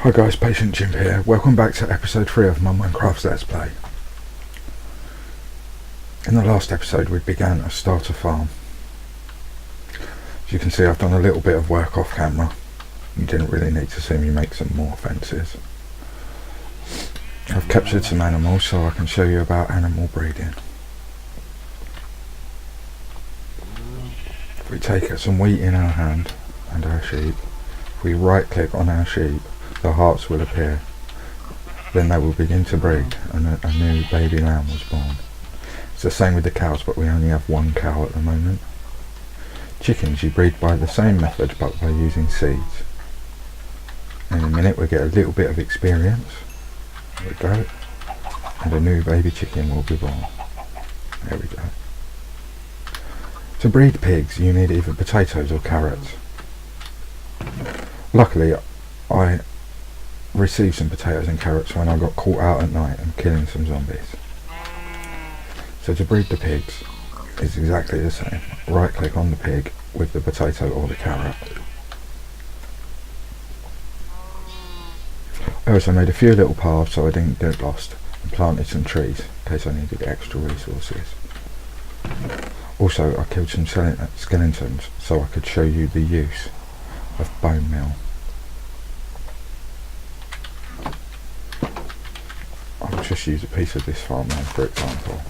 Hi guys, Patient Jim here. Welcome back to episode 3 of my Minecraft Let's Play. In the last episode we began a starter farm. As you can see, I've done a little bit of work off camera. You didn't really need to see me make some more fences. I've captured some animals so I can show you about animal breeding. If we take some wheat in our hand and our sheep, if we right click on our sheep, the hearts will appear. Then they will begin to breed and a new baby lamb was born. It's the same with the cows, but we only have one cow at the moment. Chickens you breed by the same method but by using seeds. In a minute we get a little bit of experience. There we go. And a new baby chicken will be born. There we go. To breed pigs you need either potatoes or carrots. Luckily I received some potatoes and carrots when I got caught out at night and killing some zombies. So to breed the pigs is exactly the same. Right click on the pig with the potato or the carrot. I also made a few little paths so I didn't get lost and planted some trees in case I needed extra resources. Also I killed some skeletons so I could show you the use of bone meal. I'll just use a piece of this farmland for example.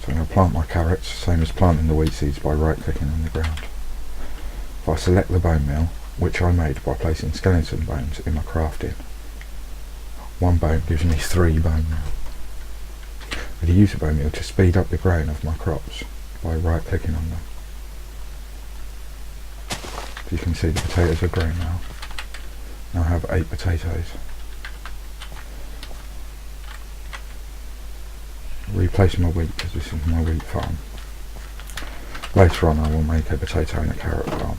So I'm going to plant my carrots, same as planting the wheat seeds by right clicking on the ground. If I select the bone meal, which I made by placing skeleton bones in my crafting, one bone gives me 3 bone meal. I can use the bone meal to speed up the growing of my crops by right clicking on them. As you can see, the potatoes are growing now. Now I have 8 potatoes. Replace my wheat because this is my wheat farm. Later on I will make a potato and a carrot farm.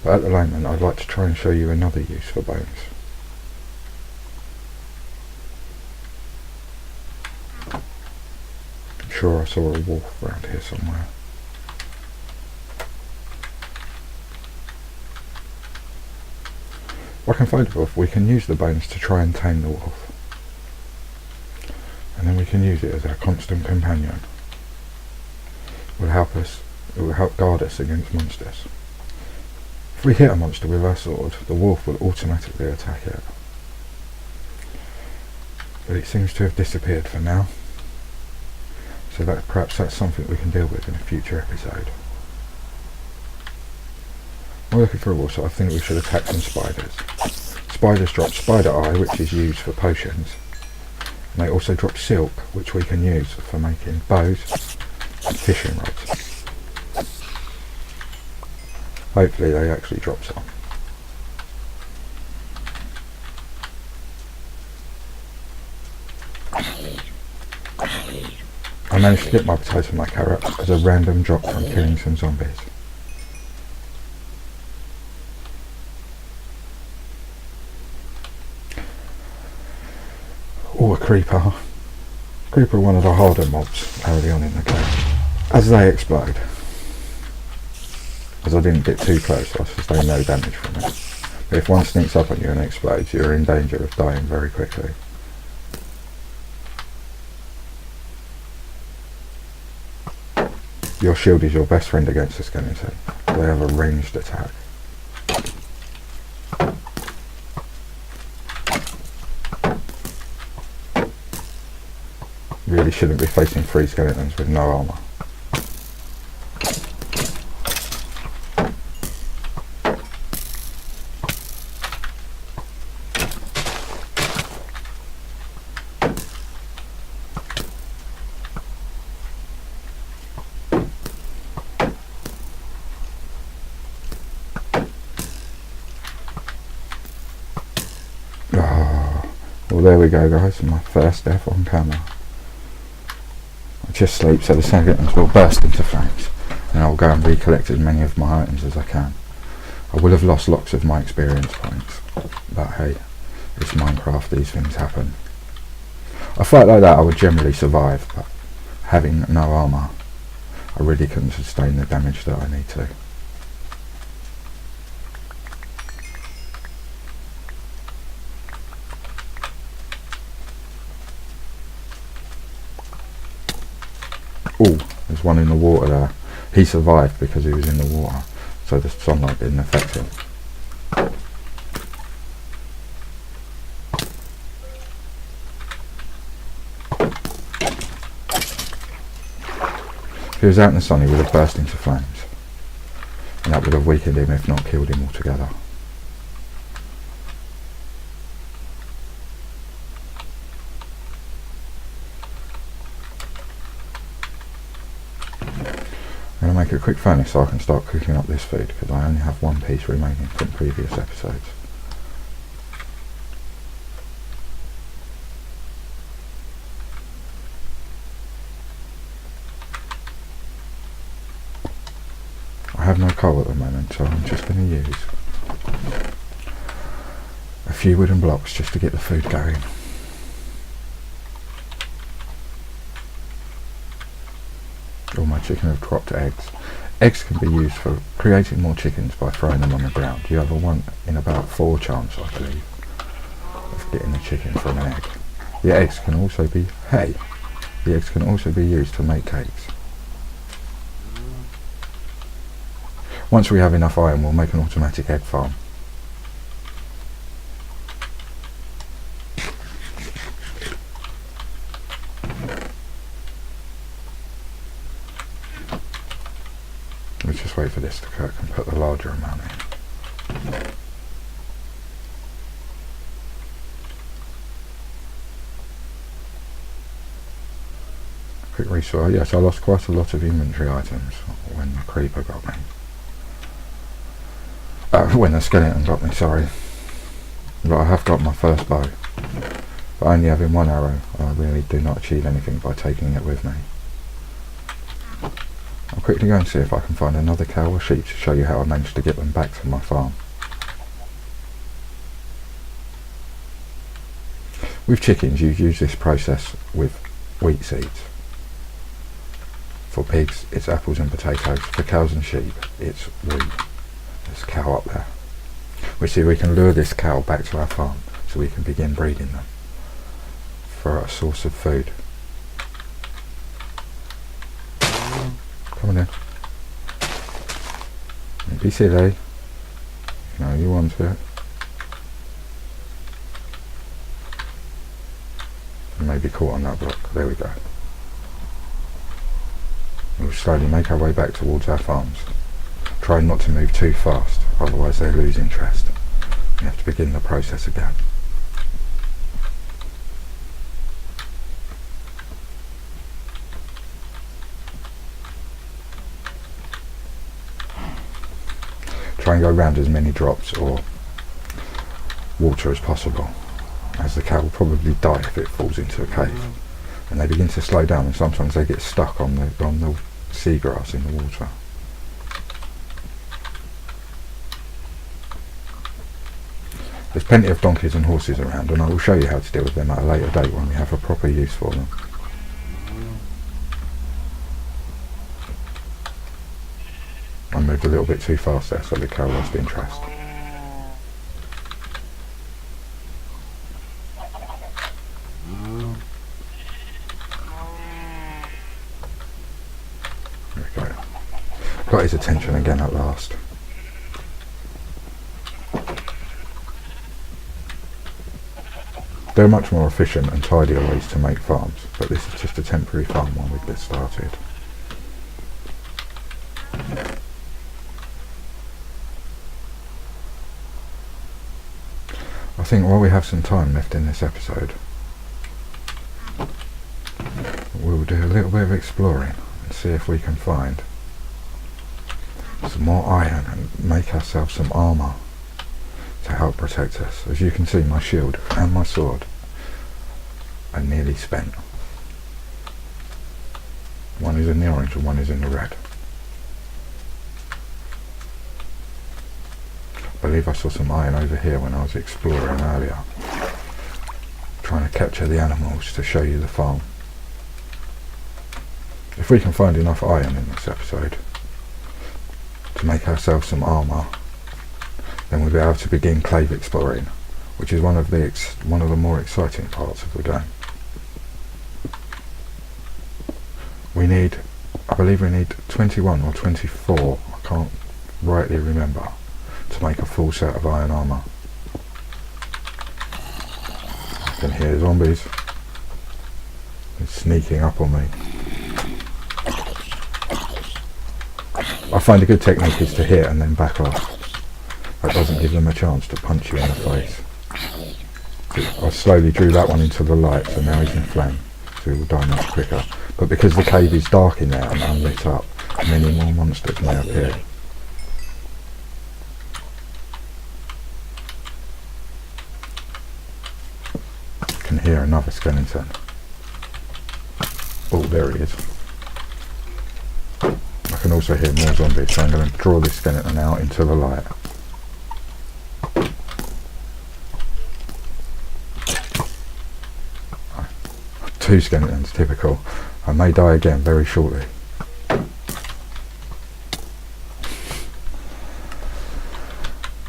But at the moment I'd like to try and show you another use for bones. I'm sure I saw a wolf around here somewhere. If I can find a wolf, we can use the bones to try and tame the wolf. And then we can use it as our constant companion. It will help guard us against monsters. If we hit a monster with our sword, the wolf will automatically attack it. But it seems to have disappeared for now. So perhaps that's something we can deal with in a future episode. We're looking for a wolf, so I think we should attack some spiders. Spiders drop spider eye, which is used for potions. And they also drop silk, which we can use for making bows and fishing rods. Hopefully they actually drop some. I managed to get my potato and my carrot as a random drop from killing some zombies. Or a creeper. Creeper are one of the harder mobs early on in the game. As they explode, as I didn't get too close, I sustained no damage from it. But if one sneaks up on you and explodes, you're in danger of dying very quickly. Your shield is your best friend against a skeleton. They have a ranged attack. Really shouldn't be facing 3 skeletons with no armour. Well, there we go guys, my first death on camera. Just sleep so the skeletons will burst into flames, and I'll go and recollect as many of my items as I can. I will have lost lots of my experience points, but hey, it's Minecraft, these things happen. A fight like that I would generally survive, but having no armour, I really couldn't sustain the damage that I need to. There's one in the water there. He survived because he was in the water, so the sunlight didn't affect him. If he was out in the sun, he would have burst into flames, and that would have weakened him, if not killed him altogether. I'm going to make a quick furnace so I can start cooking up this food, because I only have one piece remaining from previous episodes. I have no coal at the moment, so I'm just going to use a few wooden blocks just to get the food going. All my chicken have dropped eggs. Eggs can be used for creating more chickens by throwing them on the ground. You have a 1 in about 4 chance, I believe, of getting a chicken from an egg. The eggs can also be hay. The eggs can also be used to make cakes. Once we have enough iron, we'll make an automatic egg farm. Let's just wait for this to cook and put the larger amount in. Quick resource. Yes, I lost quite a lot of inventory items when the creeper got me. When the skeleton got me, sorry. But I have got my first bow. But only having 1 arrow, I really do not achieve anything by taking it with me. I'll quickly go and see if I can find another cow or sheep to show you how I managed to get them back to my farm. With chickens, you use this process with wheat seeds. For pigs, it's apples and potatoes. For cows and sheep, it's wheat. There's a cow up there. We see we can lure this cow back to our farm so we can begin breeding them for a source of food. Come on in. Don't be silly. No, you want it. You may be caught on that block. There we go. We'll slowly make our way back towards our farms. Try not to move too fast, otherwise they lose interest. You have to begin the process again. Try and go around as many drops or water as possible, as the cow will probably die if it falls into a cave. And they begin to slow down, and sometimes they get stuck on the seagrass in the water. There's plenty of donkeys and horses around, and I will show you how to deal with them at a later date when we have a proper use for them. I moved a little bit too fast there, so the cow lost interest. There we go. Got his attention again at last. There are much more efficient and tidier ways to make farms, but this is just a temporary farm while we get started. I think while we have some time left in this episode, we'll do a little bit of exploring and see if we can find some more iron and make ourselves some armour to help protect us. As you can see, my shield and my sword are nearly spent. One is in the orange and one is in the red. I believe I saw some iron over here when I was exploring earlier, trying to capture the animals to show you the farm. If we can find enough iron in this episode to make ourselves some armour, then we'll be able to begin cave exploring, which is one of the more exciting parts of the game. We need I believe we need 21 or 24, I can't rightly remember, to make a full set of iron armour. I can hear zombies. They're sneaking up on me. I find a good technique is to hit and then back off. That doesn't give them a chance to punch you in the face. I slowly drew that one into the light, so now he's in flame, so he will die much quicker. But because the cave is dark in there and unlit up, many more monsters may appear. I can hear another skeleton. Oh, there he is. I can also hear more zombies, so I'm going to draw this skeleton out into the light. Two skeletons, typical. I may die again very shortly.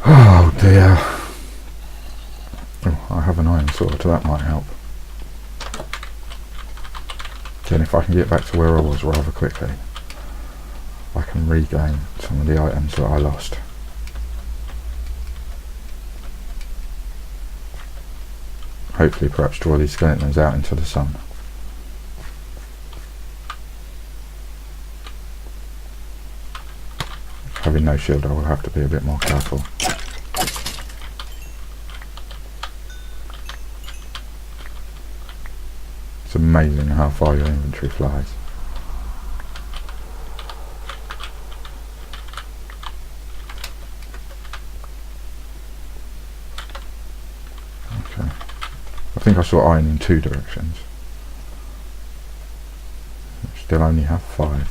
Oh dear. Oh, I have an iron sword, so that might help. Again, if I can get back to where I was rather quickly, I can regain some of the items that I lost. Hopefully perhaps draw these skeletons out into the sun. Having no shield, I will have to be a bit more careful. It's amazing how far your inventory flies. Okay. I think I saw iron in 2 directions. Still only have 5.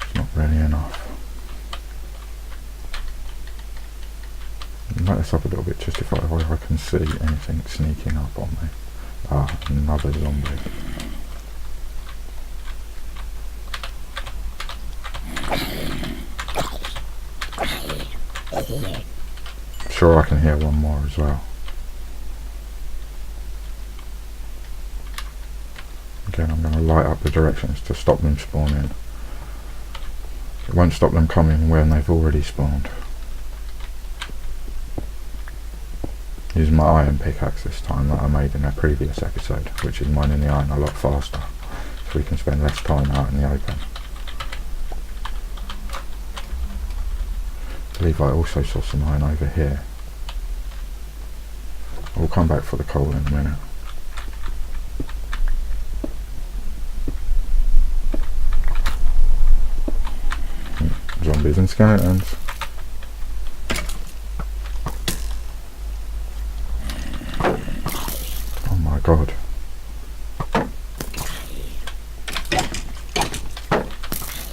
It's not really enough. Light this up a little bit just if I can see anything sneaking up on me. Ah, another zombie. Sure, I can hear one more as well. Again, I'm going to light up the directions to stop them spawning. It won't stop them coming when they've already spawned. Using my iron pickaxe this time that I made in a previous episode, which is mining the iron a lot faster, so we can spend less time out in the open. I believe I also saw some iron over here. We'll come back for the coal in a minute. Zombies and skeletons. Oh my god.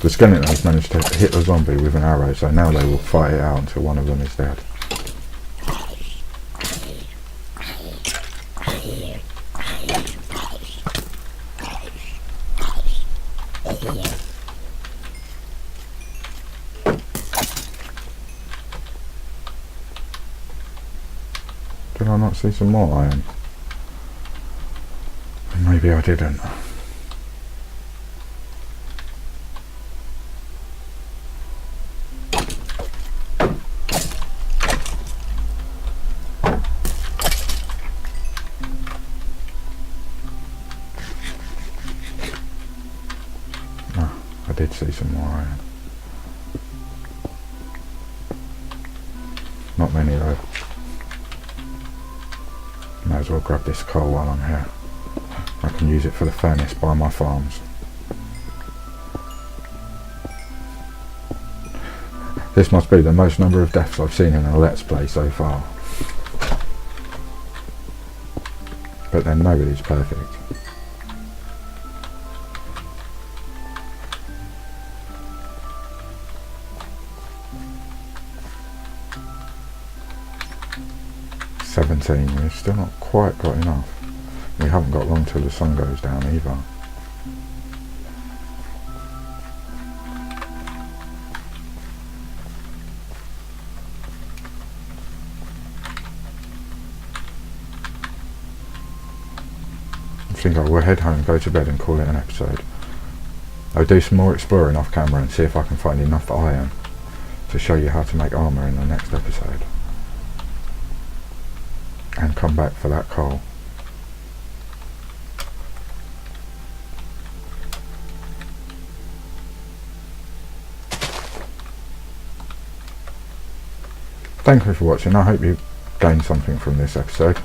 The skeleton has managed to hit the zombie with an arrow, so now they will fight it out until one of them is dead. Did I not see some more iron? Maybe I didn't. I did see some more iron. Not many though. Might as well grab this coal while I'm here. I can use it for the furnace by my farms. This must be the most number of deaths I've seen in a Let's Play so far. But then nobody's perfect. We've still not quite got enough. We haven't got long till the sun goes down either. I think I will head home, go to bed and call it an episode. I'll do some more exploring off camera and see if I can find enough iron to show you how to make armour in the next episode. And come back for that coal. Thank you for watching. I hope you gained something from this episode.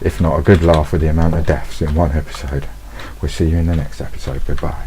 If not, a good laugh with the amount of deaths in one episode. We'll see you in the next episode. Goodbye.